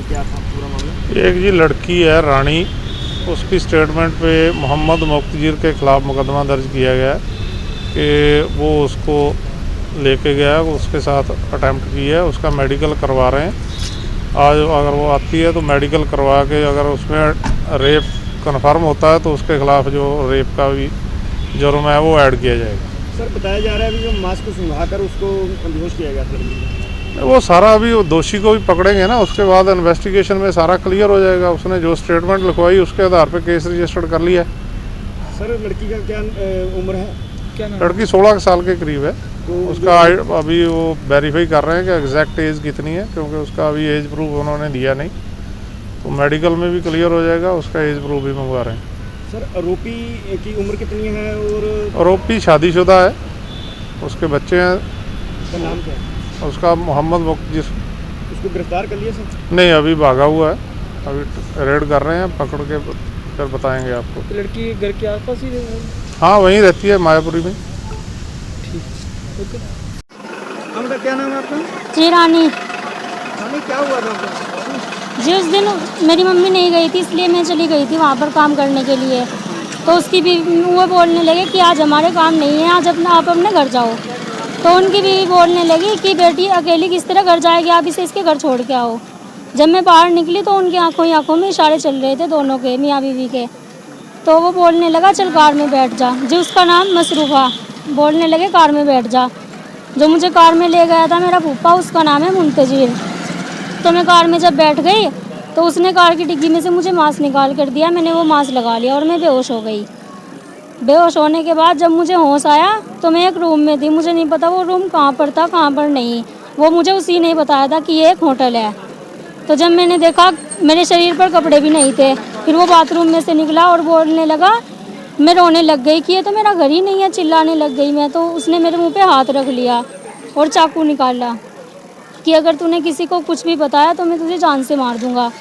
हैं, क्या था पूरा मामला? एक जी लड़की है रानी, उसकी स्टेटमेंट पे मोहम्मद मुक्तजीर के ख़िलाफ़ मुकदमा दर्ज किया गया कि वो उसको लेके गया, उसके साथ अटैम्प्ट किया है। उसका मेडिकल करवा रहे हैं। आज अगर वो आती है तो मेडिकल करवा के अगर उसमें रेप कन्फर्म होता है तो उसके ख़िलाफ़ जो रेप का भी जुर्म है वो ऐड किया जाएगा। सर बताया जा रहा है अभी जो मास्क को सुंघाकर उसको बेहोश किया गया था। वो सारा अभी वो दोषी को भी पकड़ेंगे ना, उसके बाद इन्वेस्टिगेशन में सारा क्लियर हो जाएगा। उसने जो स्टेटमेंट लिखवाई उसके आधार पे केस रजिस्टर्ड कर लिया है। सर लड़की का क्या उम्र है, क्या नाम? लड़की 16 साल के करीब है। तो उसका अभी वो वेरीफाई कर रहे हैं कि एग्जैक्ट एज कितनी है, क्योंकि उसका अभी एज प्रूफ उन्होंने दिया नहीं। तो मेडिकल में भी क्लियर हो जाएगा, उसका एज प्रूफ भी मंगवा रहे हैं। सर आरोपी की उम्र कितनी है और आरोपी शादीशुदा है, उसके बच्चे हैं। उसका नाम क्या है? उसका मोहम्मद मुक्तजीर। उसको गिरफ्तार कर लिया सर? नहीं, अभी भागा हुआ है, अभी रेड कर रहे हैं, पकड़ के फिर बताएंगे आपको। तो लड़की घर के आसपास ही रही? हाँ, वहीं रहती है मायापुरी में। ओके। हमका क्या नाम है आपका? जी रानी। रानी क्या हुआ था आपका? जी उस दिन मेरी मम्मी नहीं गई थी, इसलिए मैं चली गई थी वहाँ पर काम करने के लिए। तो उसकी भी वो बोलने लगे कि आज हमारे काम नहीं है, आज आप अपने घर जाओ। तो उनकी भी बोलने लगी कि बेटी अकेली किस तरह घर जाएगी, आप इसे इसके घर छोड़ के आओ। जब मैं बाहर निकली तो उनकी आंखों में इशारे चल रहे थे दोनों के, मियाँ बीवी के। तो वो बोलने लगा चल कार में बैठ जा। जी उसका नाम मसरूफ़ा। बोलने लगे कार में बैठ जा। जो मुझे कार में ले गया था मेरा फूफा, उसका नाम है मुंतजीर। तो मैं कार में जब बैठ गई तो उसने कार की डिग्गी में से मुझे मास्क निकाल कर दिया। मैंने वो मास्क लगा लिया और मैं बेहोश हो गई। बेहोश होने के बाद जब मुझे होश आया तो मैं एक रूम में थी। मुझे नहीं पता वो रूम कहाँ पर था कहाँ पर नहीं, वो मुझे उसी ने बताया था कि ये एक होटल है। तो जब मैंने देखा मेरे शरीर पर कपड़े भी नहीं थे। फिर वो बाथरूम में से निकला और बोलने लगा, मैं रोने लग गई कि ये तो मेरा घर ही नहीं है, चिल्लाने लग गई मैं। तो उसने मेरे मुंह पे हाथ रख लिया और चाकू निकाला कि अगर तूने किसी को कुछ भी बताया तो मैं तुझे जान से मार दूंगा।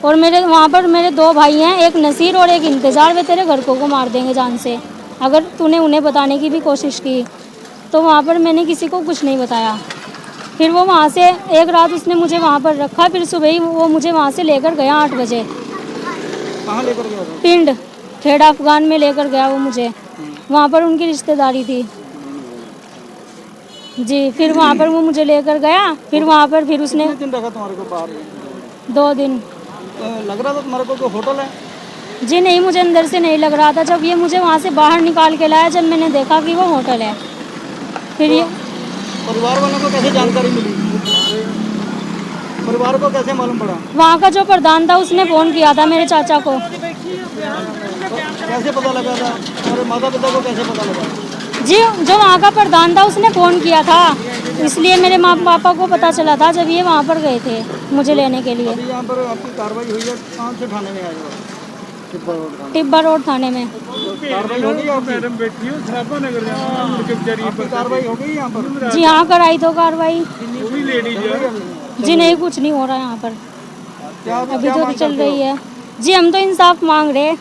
और मेरे वहाँ पर मेरे 2 भाई हैं, एक नसीर और एक इंतज़ार, वे तेरे घर को मार देंगे जान से अगर तूने उन्हें बताने की भी कोशिश की। तो वहाँ पर मैंने किसी को कुछ नहीं बताया। फिर वो वहाँ से एक रात उसने मुझे वहाँ पर रखा। फिर सुबह ही वो मुझे वहाँ से लेकर गया 8 बजे। कहाँ लेकर गया था? पिंड खेड़ा अफगान में लेकर गया वो मुझे। वहाँ पर उनकी रिश्तेदारी थी जी। फिर वहाँ पर वो मुझे लेकर गया। फिर वहाँ पर फिर उसने कितने दिन रखा तुम्हारे को बाहर? 2 दिन। लग रहा था तुम्हारे को होटल है? जी नहीं, मुझे अंदर से नहीं लग रहा था। जब ये मुझे वहाँ से बाहर निकाल के लाया, जब मैंने देखा कि वो होटल है। फिर ये परिवार वालों को कैसे जानकारी मिली? परिवार को कैसे मालूम पड़ा? वहाँ का जो प्रधान था उसने फ़ोन किया था मेरे चाचा को। कैसे पता लगा था? और माता पिता को कैसे पता लगा? जी जो वहाँ का प्रधान था उसने फ़ोन किया था, इसलिए मेरे माँ पापा को पता चला था जब ये वहाँ पर गए थे मुझे लेने के लिए। अभी यहाँ पर आपकी कार्रवाई हुई है, कहाँ से थाने में आए हो? टिब्बा रोड थाने में। कार्रवाई होगी आपकी कार्रवाई होगी यहाँ पर? जी हाँ, कराई तो कार्रवाई। जी नहीं, कुछ नहीं हो रहा यहाँ पर, क्या अभी तो चल रही है। जी हम तो इंसाफ मांग रहे हैं।